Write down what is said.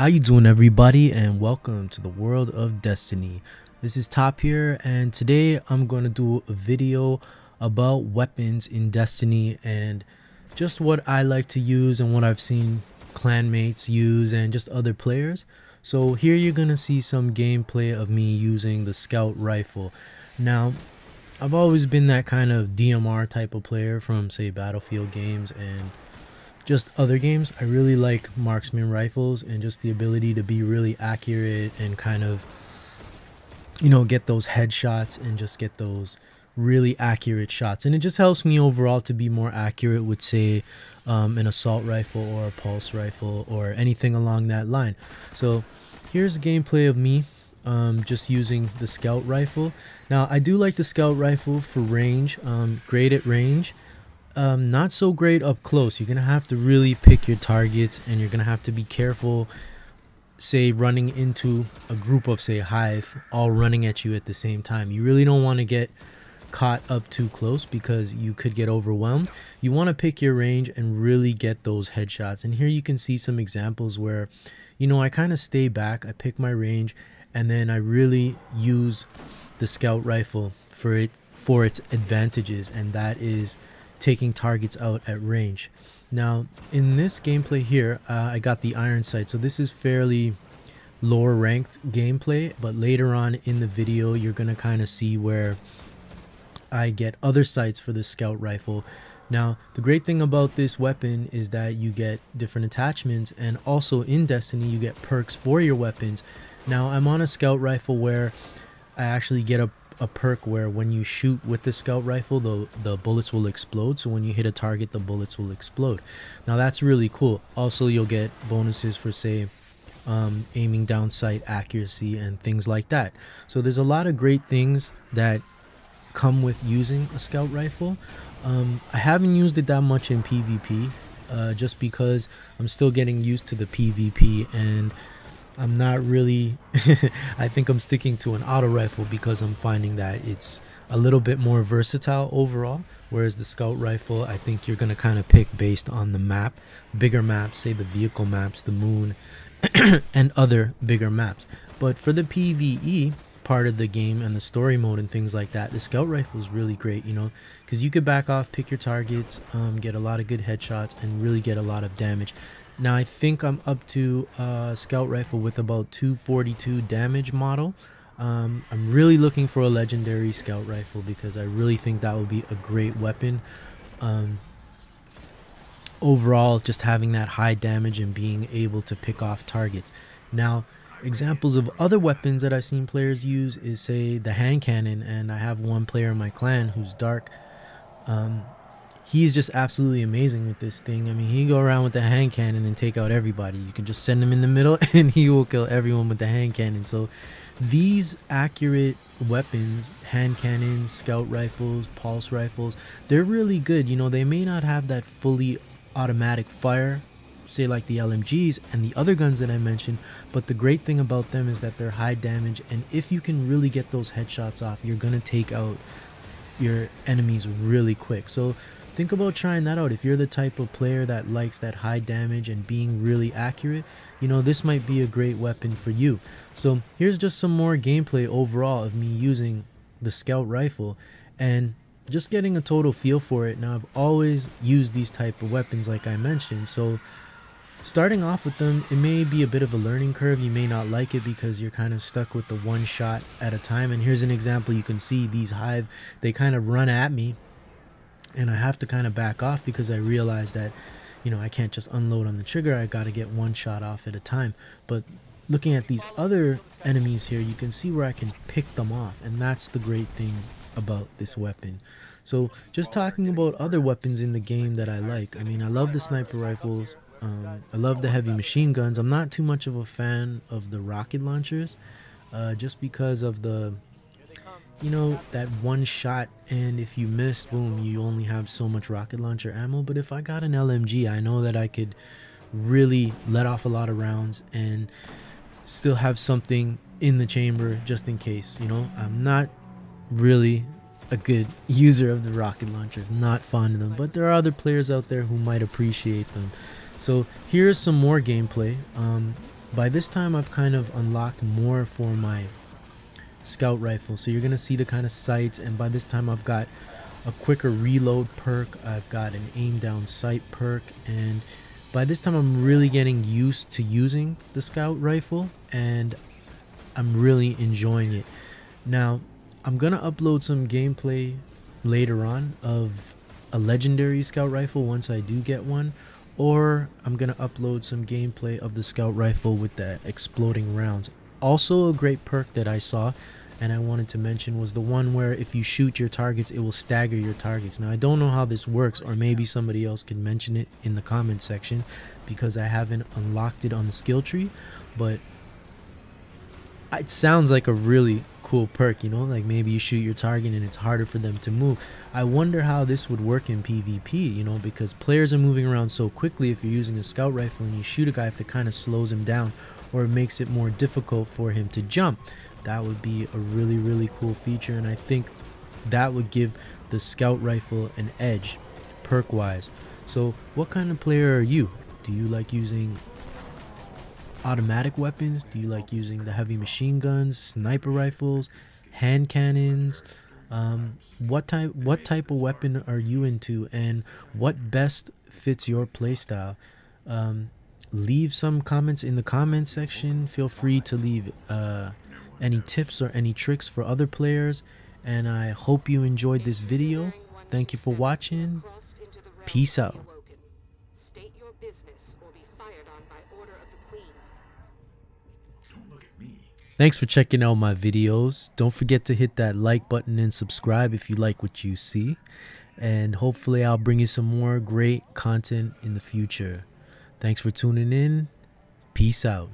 How you doing, everybody, and welcome to the world of Destiny. This is Top here, and today I'm going to do a video about weapons in Destiny and just what I like to use and what I've seen clanmates use and just other players. So here you're going to see some gameplay of me using the scout rifle. Now, I've always been that kind of DMR type of player from, say, Battlefield games and just other games. I really like marksman rifles and just the ability to be really accurate and kind of, get those headshots and just get those really accurate shots. And it just helps me overall to be more accurate with, say, an assault rifle or a pulse rifle or anything along that line. So here's gameplay of me just using the scout rifle. Now, I do like the scout rifle for range, great at range. Not so great up close. You're gonna have to really pick your targets, and you're gonna have to be careful, say, running into a group of, say, hive all running at you at the same time. You really don't want to get caught up too close because you could get overwhelmed. You want to pick your range and really get those headshots. And here you can see some examples where I kind of stay back, I pick my range, and then I really use the scout rifle for its advantages, and that is taking targets out at range. Now, in this gameplay here, I got the iron sight, so this is fairly lower ranked gameplay, but later on in the video you're gonna kind of see where I get other sights for the scout rifle. Now, the great thing about this weapon is that you get different attachments, and also in Destiny you get perks for your weapons. Now, I'm on a scout rifle where I actually get a perk where when you shoot with the scout rifle, the bullets will explode. So when you hit a target, the bullets will explode. Now, that's really cool. Also, you'll get bonuses for, say, aiming down sight accuracy and things like that. So there's a lot of great things that come with using a scout rifle. I haven't used it that much in PvP, just because I'm still getting used to the PvP, and I'm not really I think I'm sticking to an auto rifle because I'm finding that it's a little bit more versatile overall, whereas the scout rifle, I think you're going to kind of pick based on the map, bigger maps, say the vehicle maps, the moon, and other bigger maps. But for the PvE part of the game and the story mode and things like that, the scout rifle is really great, because you could back off, pick your targets, get a lot of good headshots, and really get a lot of damage. Now, I think I'm up to scout rifle with about 242 damage model. I'm really looking for a legendary scout rifle because I really think that would be a great weapon. Overall, just having that high damage and being able to pick off targets. Now, examples of other weapons that I've seen players use is, say, the hand cannon, and I have one player in my clan who's dark. He's just absolutely amazing with this thing. I mean, he go around with the hand cannon and take out everybody. You can just send him in the middle and he will kill everyone with the hand cannon. So these accurate weapons, hand cannons, scout rifles, pulse rifles, they're really good. They may not have that fully automatic fire, say like the LMGs and the other guns that I mentioned, but the great thing about them is that they're high damage, and if you can really get those headshots off, you're gonna take out your enemies really quick. So think about trying that out. If you're the type of player that likes that high damage and being really accurate, this might be a great weapon for you. So here's just some more gameplay overall of me using the scout rifle and just getting a total feel for it. Now, I've always used these type of weapons like I mentioned, so starting off with them, it may be a bit of a learning curve. You may not like it because you're kind of stuck with the one shot at a time. And here's an example. You can see these hive, they kind of run at me, and I have to kind of back off because I realize that I can't just unload on the trigger. I got to get one shot off at a time. But looking at these other enemies here, you can see where I can pick them off, and that's the great thing about this weapon. So just talking about other weapons in the game that I like, I mean, I love the sniper rifles. I love the heavy machine guns. I'm not too much of a fan of the rocket launchers, just because of the that one shot, and if you miss, boom, you only have so much rocket launcher ammo. But if I got an LMG, I know that I could really let off a lot of rounds and still have something in the chamber just in case. I'm not really a good user of the rocket launchers, not fond of them, but there are other players out there who might appreciate them. So here's some more gameplay. by this time I've kind of unlocked more for my scout rifle, so you're gonna see the kind of sights, and by this time I've got a quicker reload perk, I've got an aim down sight perk, and by this time I'm really getting used to using the scout rifle and I'm really enjoying it. Now I'm gonna upload some gameplay later on of a legendary scout rifle once I do get one, or I'm gonna upload some gameplay of the scout rifle with the exploding rounds. Also, a great perk that I saw and I wanted to mention was the one where if you shoot your targets, it will stagger your targets. Now I don't know how this works, or maybe somebody else can mention it in the comment section because I haven't unlocked it on the skill tree, but it sounds like a really cool perk, you know, like maybe you shoot your target and it's harder for them to move. I wonder how this would work in PvP, you know, because players are moving around so quickly. If you're using a scout rifle and you shoot a guy, if it kind of slows him down or it makes it more difficult for him to jump, that would be a really cool feature, and I think that would give the scout rifle an edge perk wise. So what kind of player are you? Do you like using automatic weapons? Do you like using the heavy machine guns, sniper rifles, hand cannons? What type of weapon are you into, and what best fits your playstyle? Leave some comments in the comment section. Feel free to leave any tips or any tricks for other players, and I hope you enjoyed this video. Thank you for watching. Peace out. State your business or be fired on by order of the Queen. Don't look at me. Thanks for checking out my videos. Don't forget to hit that like button and subscribe if you like what you see. And hopefully I'll bring you some more great content in the future. Thanks for tuning in. Peace out.